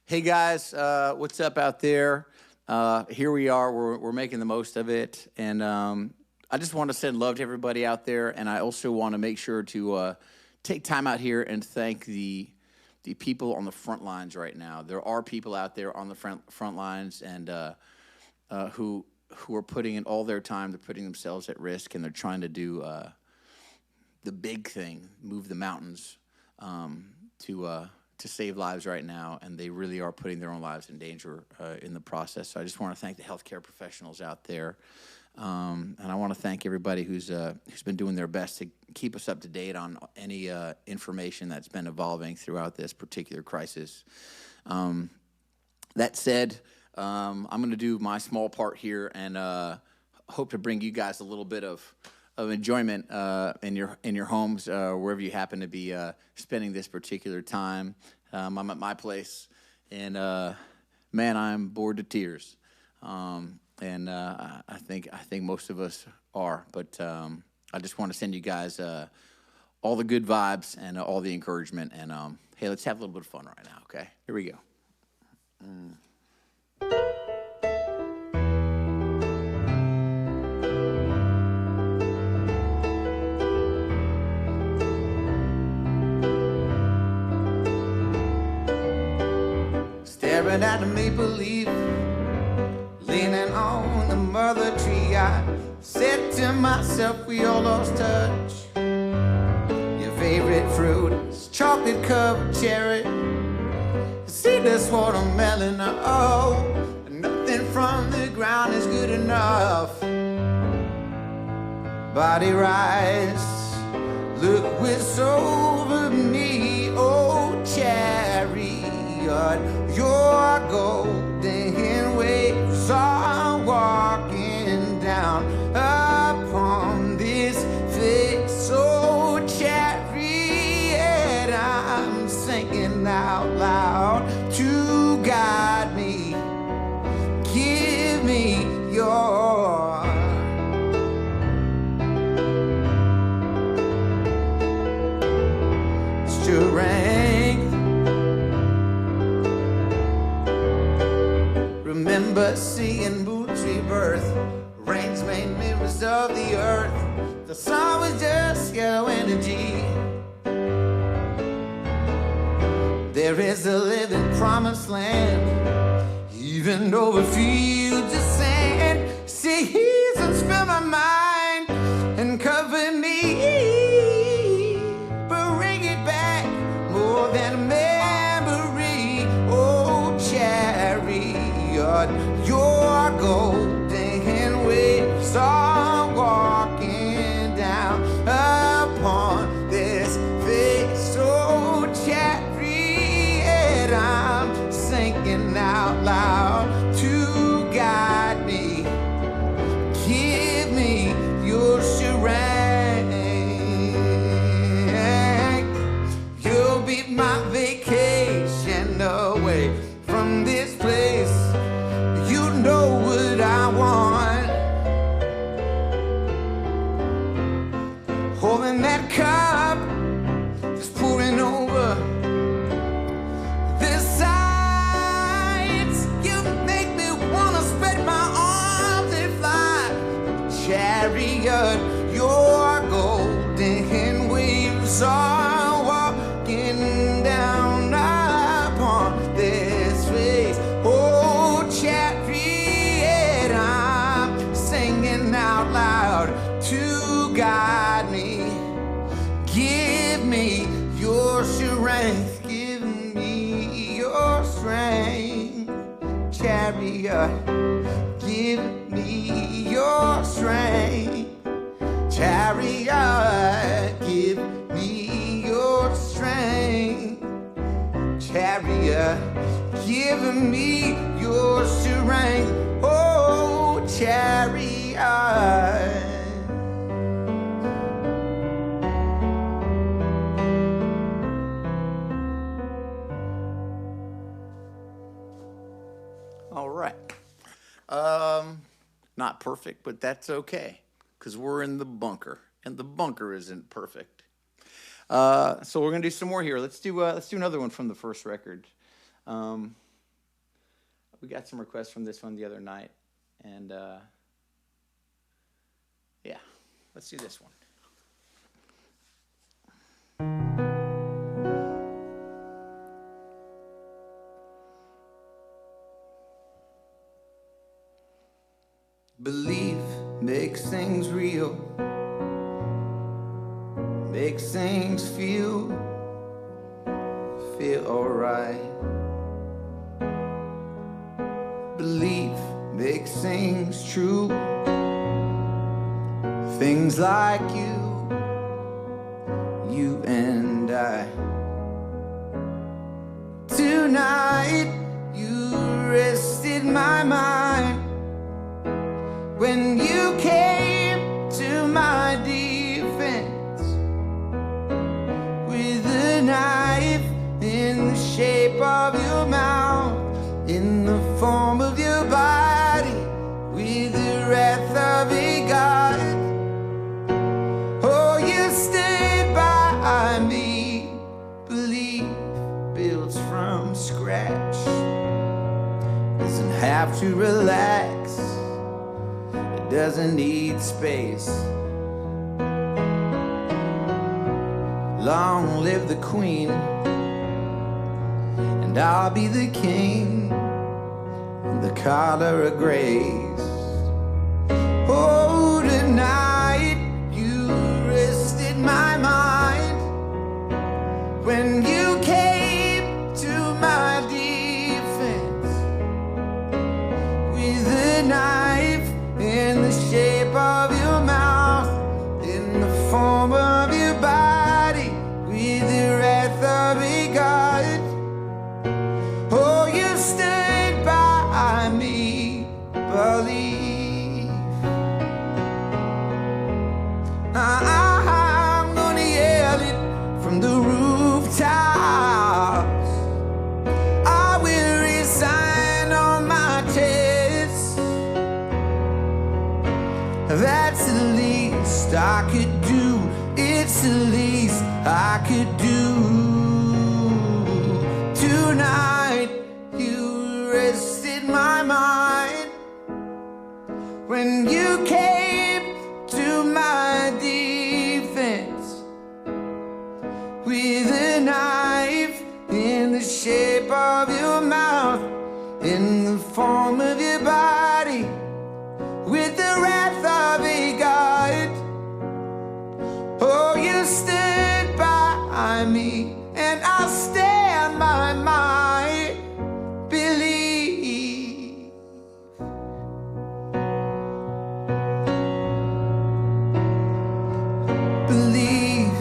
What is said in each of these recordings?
Hey guys, what's up out there? Here we are. We're making the most of it, and I just want to send love to everybody out there. And I also want to make sure to take time out here and thank the people on the front lines right now. There are people out there on the front lines, and who are putting in all their time. They're putting themselves at risk, and they're trying to do the big thing, move the mountains to save lives right now, and they really are putting their own lives in danger in the process. So I just want to thank the healthcare professionals out there, and I want to thank everybody who's been doing their best to keep us up to date on any information that's been evolving throughout this particular crisis. That said, I'm going to do my small part here and hope to bring you guys a little bit of enjoyment in your homes, wherever you happen to be spending this particular time. I'm at my place, and man, I'm bored to tears, and I think most of us are. But I just want to send you guys all the good vibes and all the encouragement. And hey, let's have a little bit of fun right now. Okay, here we go. Staring at the maple leaf, leaning on the mother tree, I said to myself, we all lost touch. Your favorite fruit is chocolate covered cherry, seedless watermelon. Oh, nothing from the ground is good enough. Body rise, look what's over me. Oh, chariot, your golden waves are walking down upon this face. Oh, chariot, I'm singing out loud to guide me. Give me your strength. Remember seeing moons rebirth, rains made mirrors of the earth. The sun was just yellow energy. There is a living promised land, even over fields of sand. Seasons fill my mind and cover me, bring it back more than a memory. Oh, chariot, your golden waves are walking down upon this face. Oh, chariot, I'm singing out loud to guide me. Give me your strength. You'll be my vacation away from this place. You know what I want. Holding that cup, just pouring over the sides. You make me wanna spread my arms and fly. Chariot, your golden waves are walking down upon this face. Oh, chariot, I'm singing out loud to guide me. Give me your strength. Give me your strength. Chariot, give me your strength. Chariot, give me your strength. Chariot, give me your strength. Oh, chariot. All right. Not perfect, but that's okay, because we're in the bunker, and the bunker isn't perfect. So we're gonna do some more here. Let's do another one from the first record. we got some requests from this one the other night, and yeah, let's do this one. Belief makes things real, makes things feel alright. Belief makes things true, things like you and I. Tonight you rested my mind when you came to my defense with a knife in the shape of your mouth, in the form of your body, with the wrath of a God. Oh, you stood by me. Belief builds from scratch, doesn't have to relax, it doesn't need space. Long live the queen, and I'll be the king in the color of grace. Oh, tonight you rested my mind when you came to my defense with a knife in the shape of your mouth, in the form of your body, with the wrath of a God. Oh, you stood by me. Believe. I'm gonna yell it from the rooftops. I will resign on my test. That's the least I could do. It's the least I could do. Tonight you rested my mind when you came to my defense with a knife in the shape of your mouth, in the form of your body, with the wrath of a God. Oh, you stood by me, and I'll stand by my belief. Believe.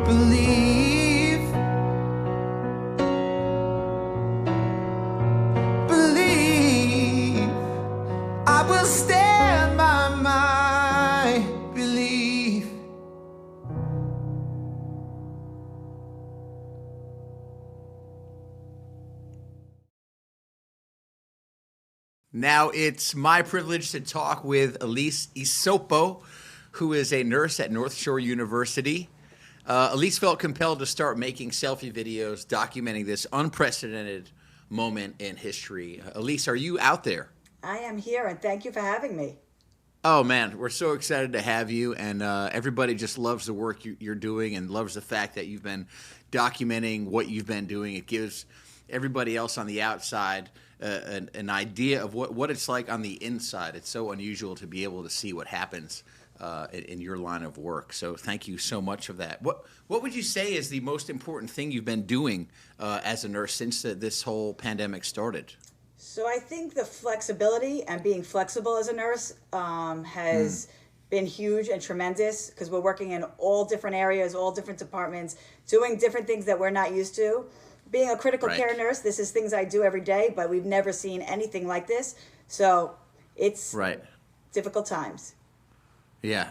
Believe. Believe. I will stand by my belief. Now it's my privilege to talk with Elise Isopo, who is a nurse at North Shore University. Elise felt compelled to start making selfie videos documenting this unprecedented moment in history. Elise, are you out there? I am here, and thank you for having me. Oh, man, we're so excited to have you, and everybody just loves the work you're doing and loves the fact that you've been documenting what you've been doing. It gives everybody else on the outside an idea of what it's like on the inside. It's so unusual to be able to see what happens in your line of work. So thank you so much for that. What would you say is the most important thing you've been doing as a nurse since this whole pandemic started? So I think the flexibility and being flexible as a nurse has been huge and tremendous, because we're working in all different areas, all different departments, doing different things that we're not used to. Being a critical care nurse, this is things I do every day, but we've never seen anything like this. So it's difficult times. Yeah,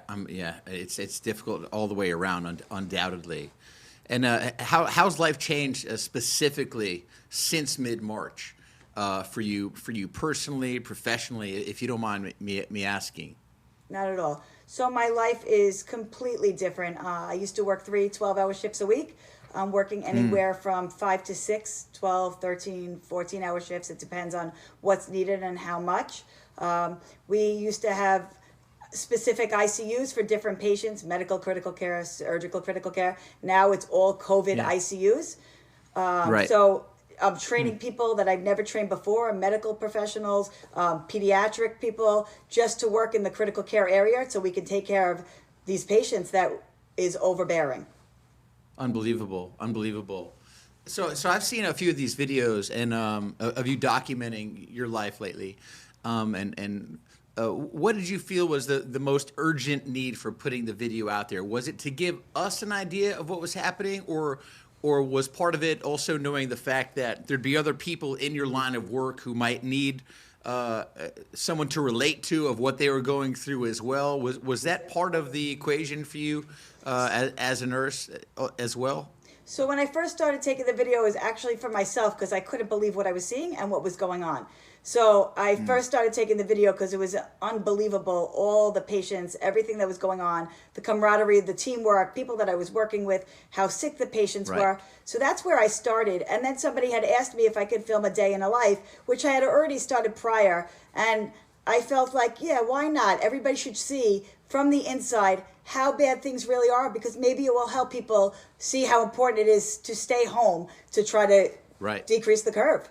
it's difficult all the way around, undoubtedly. And how's life changed specifically since mid-March for you personally, professionally, if you don't mind me asking? Not at all. So my life is completely different. I used to work 12-hour shifts a week. I'm working anywhere from 5 to 6, 12, 13, 14-hour shifts. It depends on what's needed and how much. We used to have specific ICUs for different patients, medical critical care, surgical critical care. Now it's all COVID ICUs. Right. So I'm training people that I've never trained before, medical professionals, pediatric people, just to work in the critical care area so we can take care of these patients that is overbearing. Unbelievable. So I've seen a few of these videos and of you documenting your life lately, and what did you feel was the most urgent need for putting the video out there? Was it to give us an idea of what was happening, or was part of it also knowing the fact that there'd be other people in your line of work who might need someone to relate to of what they were going through as well? Was that part of the equation for you as a nurse as well? So when I first started taking the video, it was actually for myself because I couldn't believe what I was seeing and what was going on. So I first started taking the video because it was unbelievable, all the patients, everything that was going on, the camaraderie, the teamwork, people that I was working with, how sick the patients were. So that's where I started. And then somebody had asked me if I could film a day in a life, which I had already started prior. And I felt like, yeah, why not? Everybody should see from the inside how bad things really are, because maybe it will help people see how important it is to stay home to try to decrease the curve.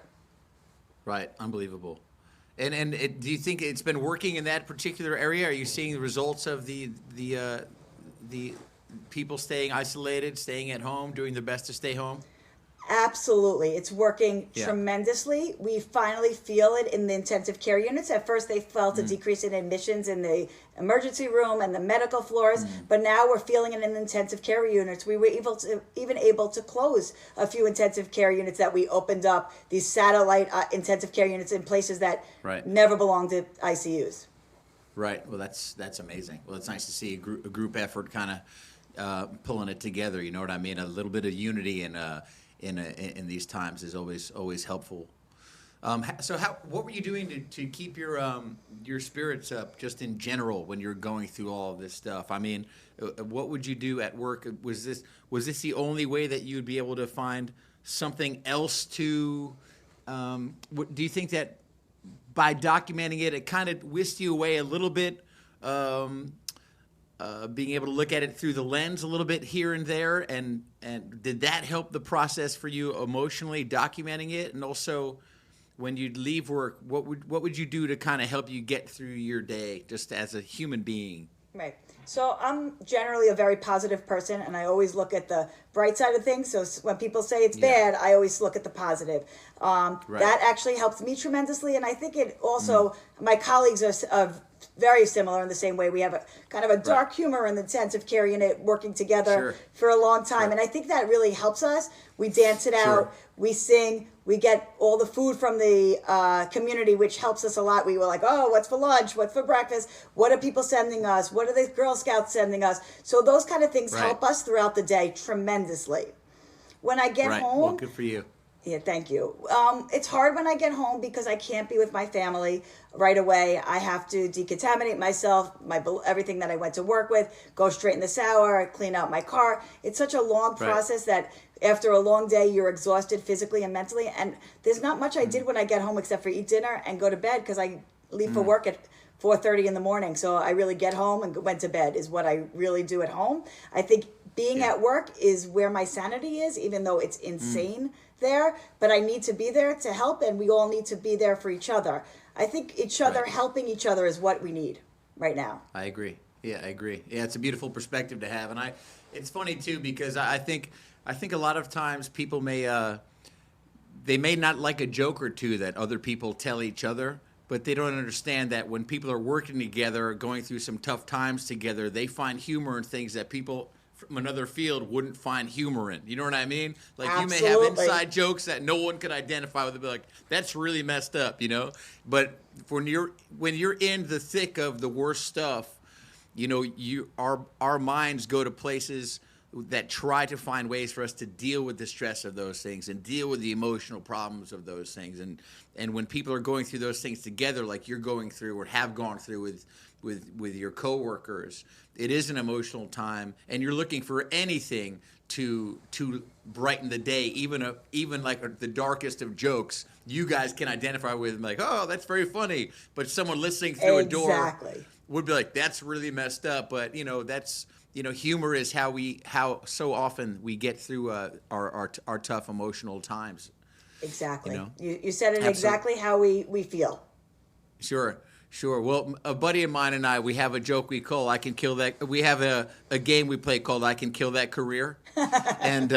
Right, unbelievable. And do you think it's been working in that particular area? Are you seeing the results of the people staying isolated, staying at home, doing their best to stay home? Absolutely. It's working tremendously. We finally feel it in the intensive care units. At first, they felt a decrease in admissions in the emergency room and the medical floors, but now we're feeling it in the intensive care units. We were even able to close a few intensive care units that we opened up, these satellite intensive care units in places that never belonged to ICUs. Right. Well, that's amazing. Well, it's nice to see a group effort kind of pulling it together. You know what I mean? A little bit of unity and in these times is always helpful. So what were you doing to keep your spirits up just in general when you're going through all of this stuff? I mean, what would you do at work? Was this the only way that you would be able to find something else to? Do you think that by documenting it kind of whisked you away a little bit? Being able to look at it through the lens a little bit here and there, and did that help the process for you emotionally, documenting it? And also, when you'd leave work, what would you do to kind of help you get through your day, just as a human being? Right. So I'm generally a very positive person, and I always look at the bright side of things. So when people say it's bad, I always look at the positive. That actually helps me tremendously, and I think it also, my colleagues are very similar in the same way. We have a kind of a dark humor in the intensive care unit, working together for a long time. And I think that really helps us. We dance it out, we sing, we get all the food from the community, which helps us a lot. We were like, oh, what's for lunch? What's for breakfast? What are people sending us? What are the Girl Scouts sending us? So those kind of things help us throughout the day tremendously. When I get home... Well, good for you. Yeah, thank you. It's hard when I get home because I can't be with my family right away. I have to decontaminate myself, everything that I went to work with, go straight in the shower, clean out my car. It's such a long process that after a long day, you're exhausted physically and mentally. And there's not much I did when I get home except for eat dinner and go to bed, because I leave for work at 4:30 in the morning. So I really get home and went to bed is what I really do at home. I think being at work is where my sanity is, even though it's insane there, but I need to be there to help, and we all need to be there for each other. I think helping each other is what we need right now. I agree. Yeah, I agree. Yeah, it's a beautiful perspective to have, and it's funny too, because I think a lot of times people they may not like a joke or two that other people tell each other, but they don't understand that when people are working together, going through some tough times together, they find humor in things that people from another field wouldn't find humor in. You know what I mean? Like, Absolutely. You may have inside jokes that no one could identify with. They'd be like, that's really messed up, you know? But when you're in the thick of the worst stuff, you know, our minds go to places that try to find ways for us to deal with the stress of those things and deal with the emotional problems of those things. And when people are going through those things together, like you're going through or have gone through with your coworkers, it is an emotional time, and you're looking for anything to brighten the day, even like the darkest of jokes. You guys can identify with, like, oh, that's very funny. But someone listening through a door would be like, that's really messed up. But that's humor is how so often we get through our tough emotional times. Exactly. You said it exactly how we feel. Sure. Well, a buddy of mine and I, we have a joke we call "I Can Kill That." We have a game we play called "I Can Kill That Career," and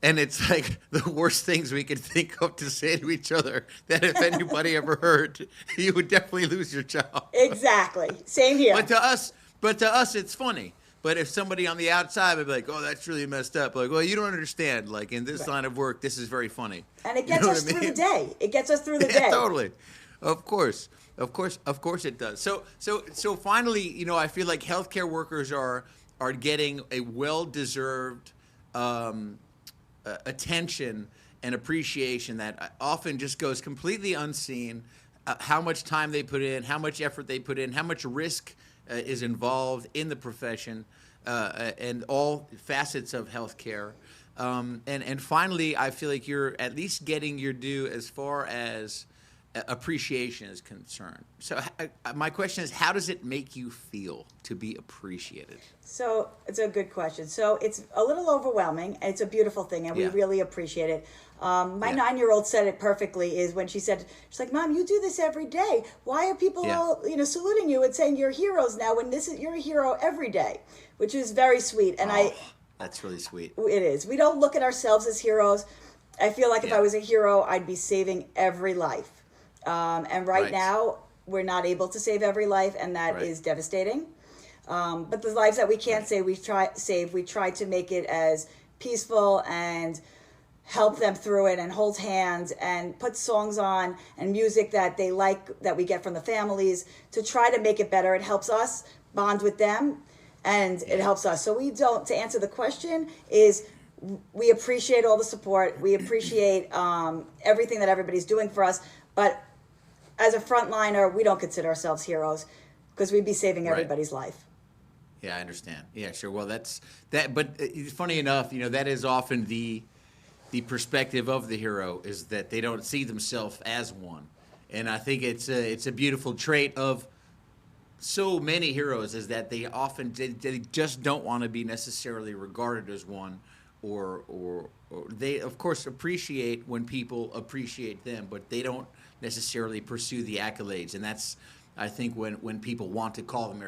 it's like the worst things we could think of to say to each other. That if anybody ever heard, you would definitely lose your job. Exactly. Same here. But to us, it's funny. But if somebody on the outside would be like, "Oh, that's really messed up," like, well, you don't understand. Like in this line of work, this is very funny. And it gets us through the day. It gets us through the day. Totally. Of course it does. So finally, I feel like healthcare workers are getting a well-deserved attention and appreciation that often just goes completely unseen. How much time they put in, how much effort they put in, how much risk is involved in the profession, and all facets of healthcare. And finally, I feel like you're at least getting your due as far as appreciation is concerned. So my question is, how does it make you feel to be appreciated? So it's a good question. So it's a little overwhelming. It's a beautiful thing, and we really appreciate it. My 9-year-old said it perfectly. Is when she's like, "Mom, you do this every day. Why are people all saluting you and saying you're heroes now when you're a hero every day?" Which is very sweet. And that's really sweet. It is. We don't look at ourselves as heroes. I feel like if I was a hero, I'd be saving every life. And right now, we're not able to save every life, and that is devastating. But the lives that we can't save, we try to make it as peaceful and help them through it and hold hands and put songs on and music that they like, that we get from the families, to try to make it better. It helps us bond with them, and it helps us. So to answer the question is, we appreciate all the support. We appreciate everything that everybody's doing for us. But as a frontliner, we don't consider ourselves heroes, because we'd be saving everybody's life. Yeah, I understand. Yeah, sure. Well, that's that. But funny enough, that is often the perspective of the hero, is that they don't see themselves as one. And I think it's a beautiful trait of so many heroes, is that they often they just don't want to be necessarily regarded as one, or they of course appreciate when people appreciate them, but they don't necessarily pursue the accolades. And that's, I think, when people want to call them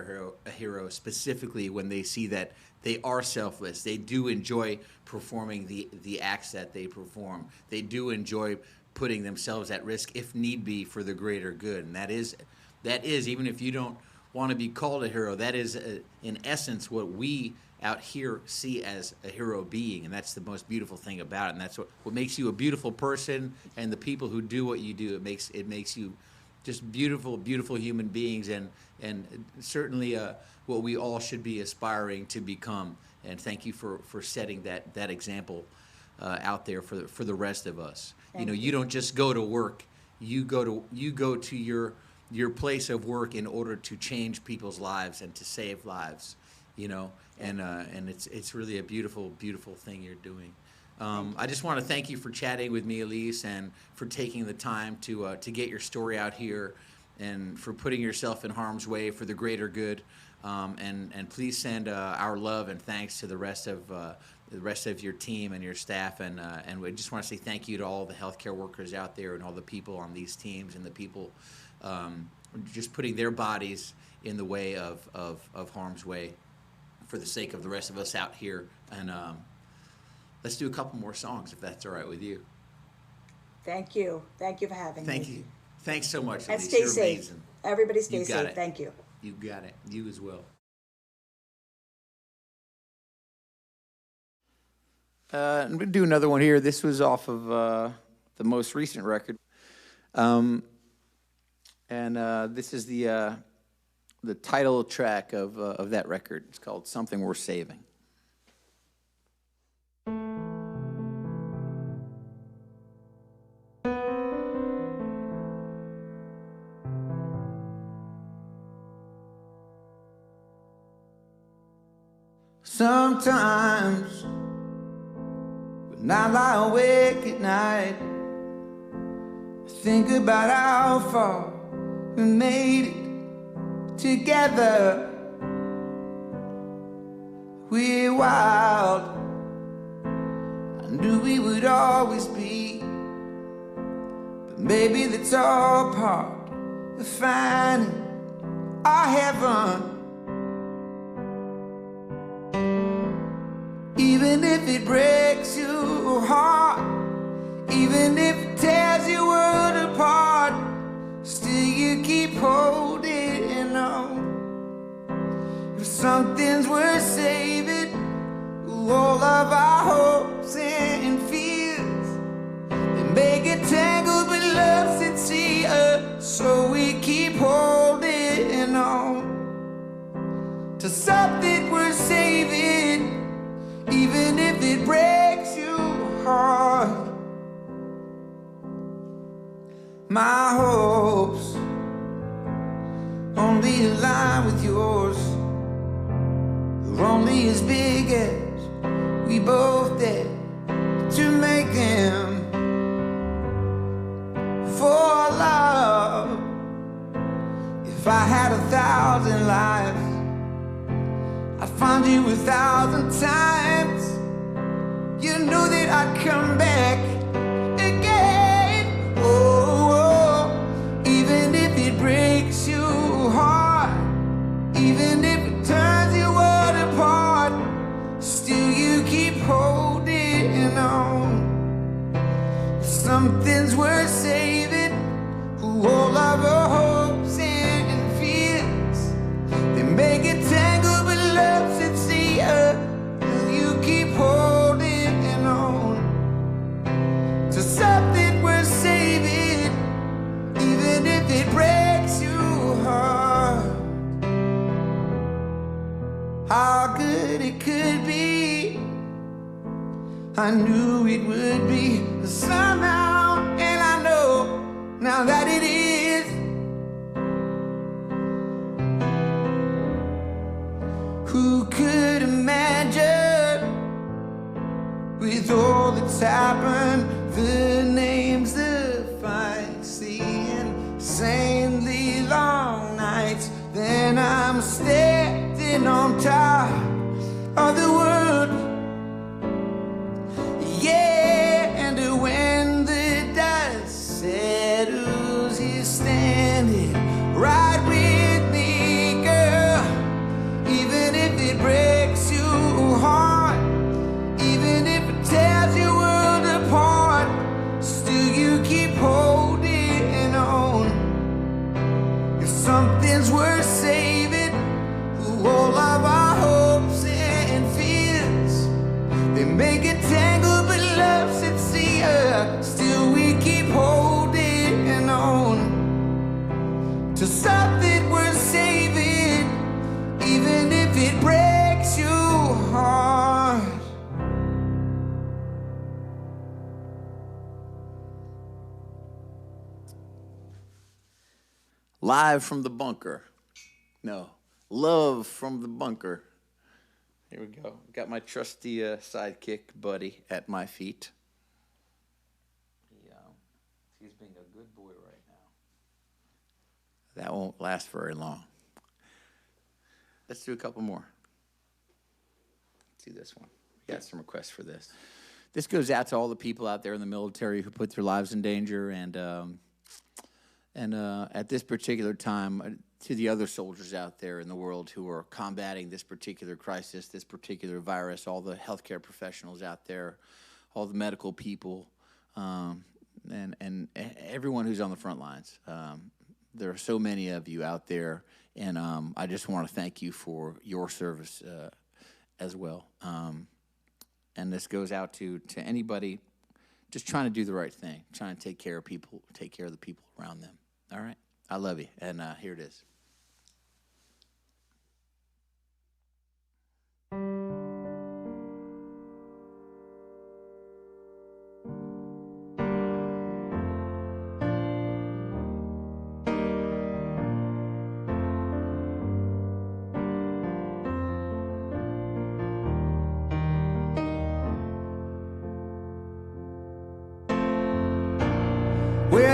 a hero, specifically when they see that they are selfless. They do enjoy performing the acts that they perform. They do enjoy putting themselves at risk if need be for the greater good. And that is even if you don't want to be called a hero, that is in essence what we out here see as a hero being. And that's the most beautiful thing about it. And that's what makes you a beautiful person, and the people who do what you do, it makes you just beautiful human beings, and certainly what we all should be aspiring to become. And thank you for setting that example out there for the rest of us. You don't just go to work. You go to your place of work in order to change people's lives and to save lives. And it's really a beautiful thing you're doing. I just want to thank you for chatting with me, Elise, and for taking the time to get your story out here, and for putting yourself in harm's way for the greater good. And please send our love and thanks to the rest of your team and your staff. And we just want to say thank you to all the healthcare workers out there, and all the people on these teams, and the people just putting their bodies in the way of harm's way for the sake of the rest of us out here. And let's do a couple more songs, if that's all right with you. Thank you. Thank you for having me. Thank you. Thanks so much, And Elise. stay You're safe. amazing. Everybody stay You got safe. it. Thank you. You got it. You as well. I'm going to do another one here. This was off of the most recent record. And this is the title track of that record. It's called Something Worth Saving. Sometimes when I lie awake at night, I think about how far we made it together. We're wild, I knew we would always be, but maybe that's all part of finding our heaven. Even if it breaks your heart, even if it tears your world apart, still you keep holding on. If something's worth saving, all of our hopes and fears, they may get tangled but love's sincere, so we keep holding on to something worth saving, even if it breaks your heart. My hopes only align with yours. They're only as big as we both did to make them. For love, if I had 1,000 lives, I'd find you 1,000 times. You knew that I'd come back again. Oh, even if it breaks your heart, even if it turns your world apart, still you keep holding on. Something's worth saving, all of our hopes and fears, they may get tangled but love's sincere, you keep holding on to something worth saving, even if it breaks your heart. How good it could be, I knew it would be somehow, and I know now that it is. Who could imagine, with all that's happened, the names of fights, the insanely long nights, then I'm standing on top of the world. Yeah, and when the dust settles, you're standing right with me, girl. Even if it breaks your heart, even if it tears your world apart, still you keep holding on. If something's worth saving, all of our hopes and fears, they may get tangled but love's sincere, still we keep holding on to something worth saving, even if it breaks your heart. Live from the bunker. No, love from the bunker. Here we go. Got my trusty sidekick buddy at my feet. He's being a good boy right now. That won't last very long. Let's do a couple more. Let's do this one. We got some requests for this. This goes out to all the people out there in the military who put their lives in danger, and at this particular time, to the other soldiers out there in the world who are combating this particular crisis, this particular virus, all the healthcare professionals out there, all the medical people, and everyone who's on the front lines. There are so many of you out there, and I just want to thank you for your service as well. And this goes out to anybody just trying to do the right thing, trying to take care of people, take care of the people around them. All right? I love you, and here it is.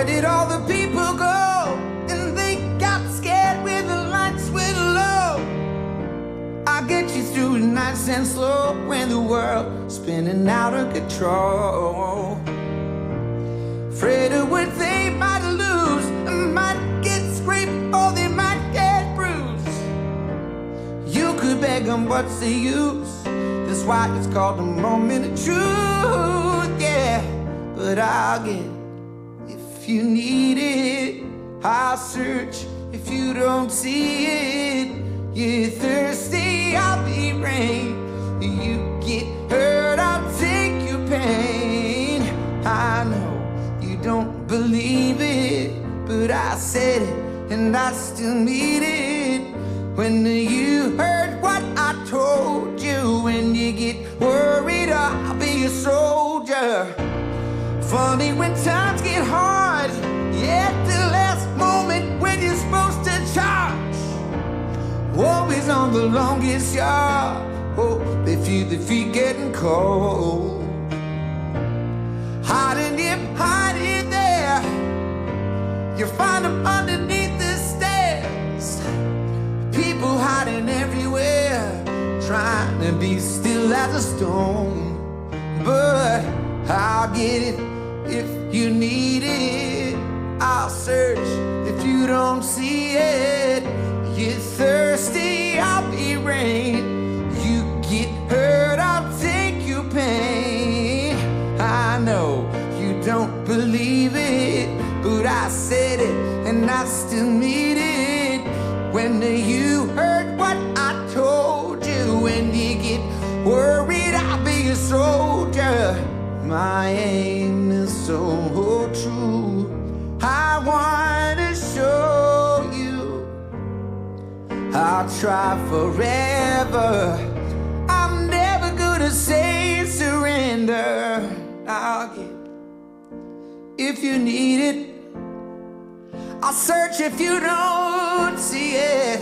Where did all the people go? And they got scared when the lights went low. I'll get you through it nice and slow when the world's spinning out of control. Afraid of what they might lose, and might get scraped or they might get bruised. You could beg them, what's the use? That's why it's called a moment of truth, yeah. But I'll get it if you need it. I'll search if you don't see it. You're thirsty, I'll be rain. You get hurt, I'll take your pain. I know you don't believe it, but I said it and I still mean it. When you heard what I told you, when you get worried, I'll be a soldier. Funny when times get hard, yeah, the last moment when you're supposed to charge. Always on the longest yard. Oh, they feel the feet getting cold. Hiding there. You find them underneath the stairs. People hiding everywhere, trying to be still as a stone. But I'll get it if you need it. I'll search if you don't see it. You're thirsty, I'll be rain. You get hurt, I'll take your pain. I know you don't believe it, but I said it and I still mean it. When you heard what I told you, when you get worried, I'll be a soldier. My aim is so true. I want to show you I'll try forever. I'm never gonna say surrender. I'll get if you need it. I'll search if you don't see it.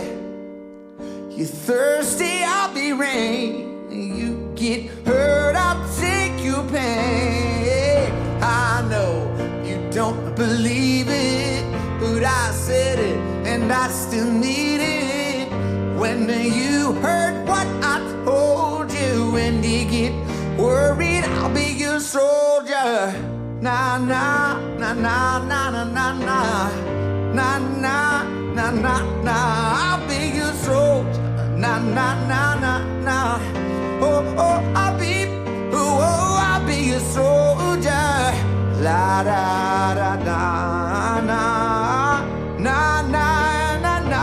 You're thirsty, I'll be rain. You get hurt, I'll take your pain. I know you don't believe it, but I said it and I still need it. When you heard what I told you, when you get worried, I'll be your soldier. Na na na na na na na na na na na na na. I'll be your soldier. Na na na na na. Oh oh, I'll be your soldier. La da da da na na na na na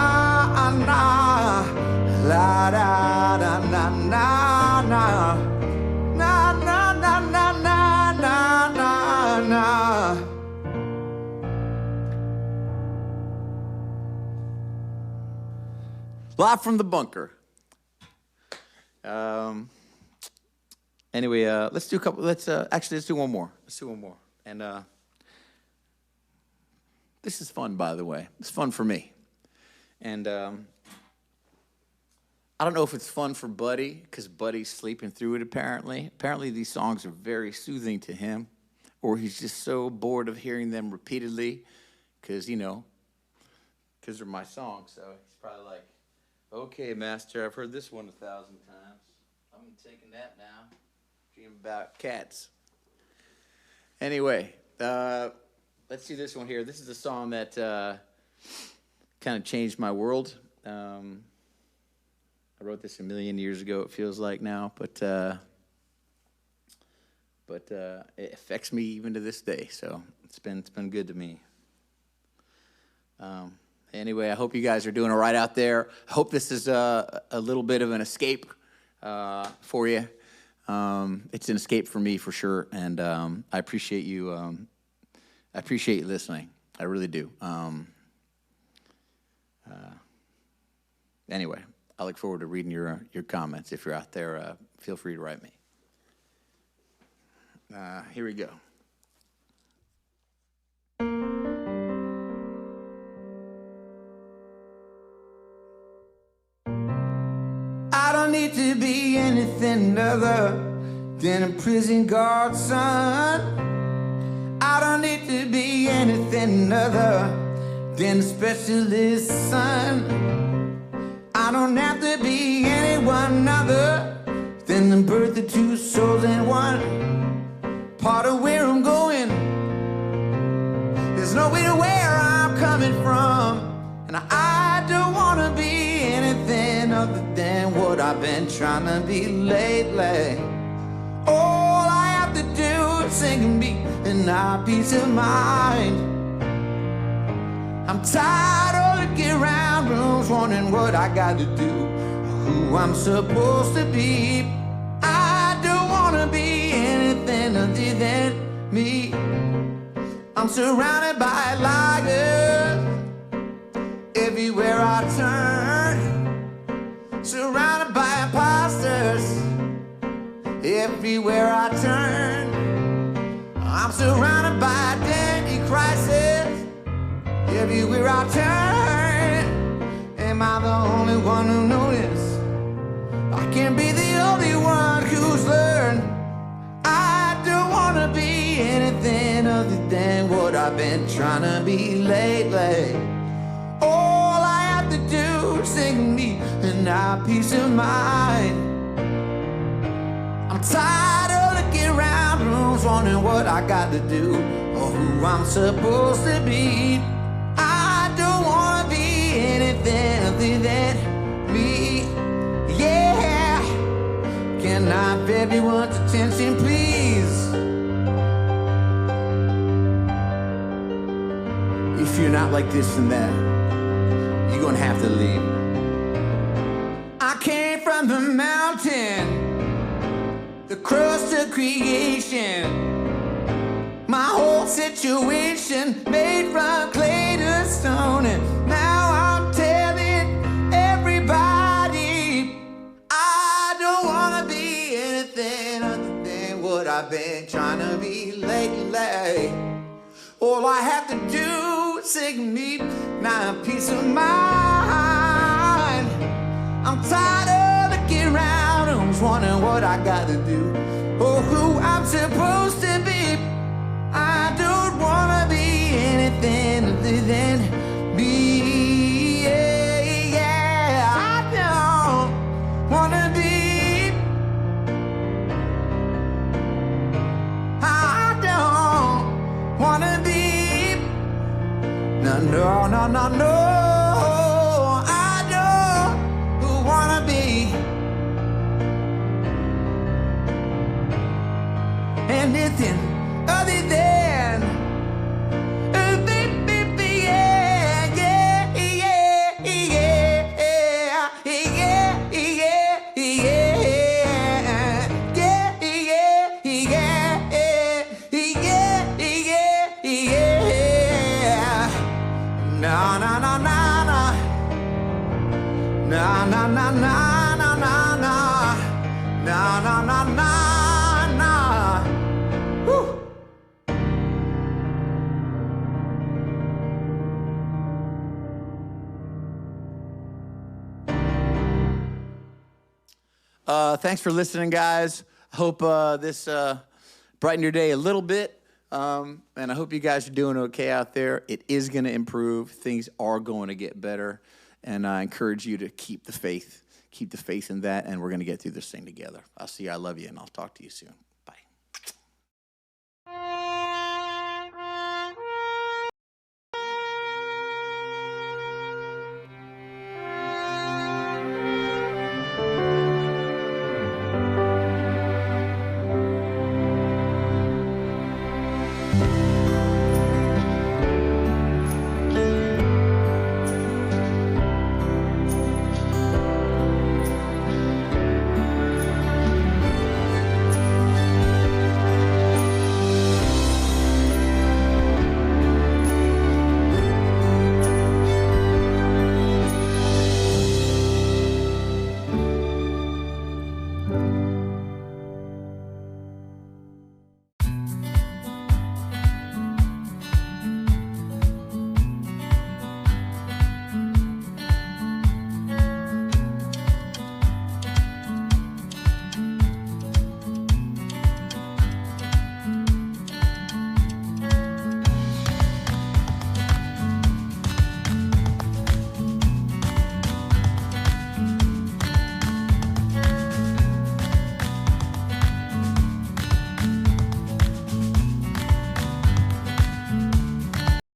na. La da da na na na. Na na na na na na na na. Live from the bunker. Anyway, let's do a couple. Let's do one more. Let's do one more. And this is fun, by the way. It's fun for me. And I don't know if it's fun for Buddy, because Buddy's sleeping through it, apparently. Apparently, these songs are very soothing to him, or he's just so bored of hearing them repeatedly, because they're my songs. So he's probably like, okay, Master, I've heard this one 1,000 times. I'm taking that now. Dream about cats. Anyway, let's do this one here. This is a song that kind of changed my world. I wrote this a million years ago, it feels like now, but it affects me even to this day. So it's been good to me. Anyway, I hope you guys are doing all right out there. I hope this is a little bit of an escape for you. It's an escape for me for sure, and I appreciate you. I appreciate you listening. I really do. Anyway, I look forward to reading your comments. If you're out there, feel free to write me. Here we go. I don't need to be anything other than a prison guard, son. I don't need to be anything anything other than a specialist son. I don't have to be anyone other than the birth of two souls in one. Part of where I'm going, there's no way to where I'm coming from. And I don't want to be anything other than what I've been trying to be lately. All I have to do is sing and be and have peace of mind. I'm tired of looking around rooms wondering what I got to do, who I'm supposed to be. I don't want to be anything other than me. I'm surrounded by liars everywhere I turn, surrounded by imposters everywhere I turn. I'm surrounded by identity crisis everywhere I turn. Am I the only one who noticed? I can't be the only one who's learned. I don't want to be anything other than what I've been trying to be lately. All I have to do is sing me and have peace of mind. I'm tired of looking around rooms wondering what I got to do or who I'm supposed to be. I don't want to be anything other than me. Yeah. Can I have everyone's attention, please? If you're not like this and that, you're gonna have to leave. I came from the mountain, the crust of creation. My whole situation made from clay to stone, and now I'm telling everybody I don't wanna be anything other than what I've been trying to be lately. All I have to do is sing me now peace of mind. I'm tired of looking around and was wondering what I got to do or who I'm supposed to be. I don't want to be anything other than me. Yeah, yeah. I don't want to be. I don't want to be. No, no, no, no, no. I don't want to be anything other than Thanks for listening, guys. I hope this brightened your day a little bit. And I hope you guys are doing okay out there. It is going to improve. Things are going to get better. And I encourage you to keep the faith. Keep the faith in that, and we're going to get through this thing together. I'll see you. I love you, and I'll talk to you soon.